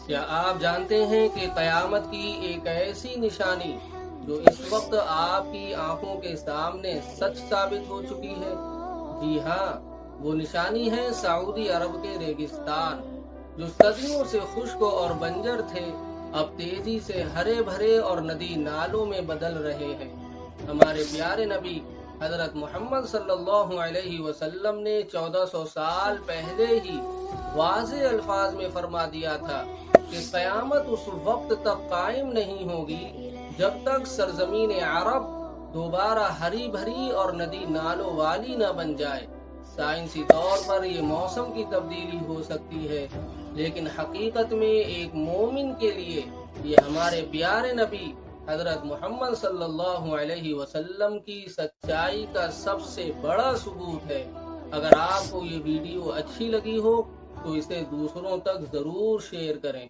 کیا آپ جانتے ہیں کہ قیامت کی ایک ایسی نشانی جو اس وقت آپ کی آنکھوں کے سامنے سچ ثابت ہو چکی ہے؟ جی ہاں، وہ نشانی ہے سعودی عرب کے ریگستان، جو صدیوں سے خشک اور بنجر تھے، اب تیزی سے ہرے بھرے اور ندی نالوں میں بدل رہے ہیں۔ ہمارے پیارے نبی حضرت محمد صلی اللہ علیہ وسلم نے 1400 سال پہلے ہی واضح الفاظ میں فرما دیا تھا کہ قیامت اس وقت تک قائم نہیں ہوگی جب تک سرزمین عرب دوبارہ ہری بھری اور ندی نالوں والی نہ بن جائے۔ سائنسی طور پر یہ موسم کی تبدیلی ہو سکتی ہے، لیکن حقیقت میں ایک مومن کے لیے یہ ہمارے پیارے نبی حضرت محمد صلی اللہ علیہ وسلم کی سچائی کا سب سے بڑا ثبوت ہے۔ اگر آپ کو یہ ویڈیو اچھی لگی ہو تو اسے دوسروں تک ضرور شیئر کریں۔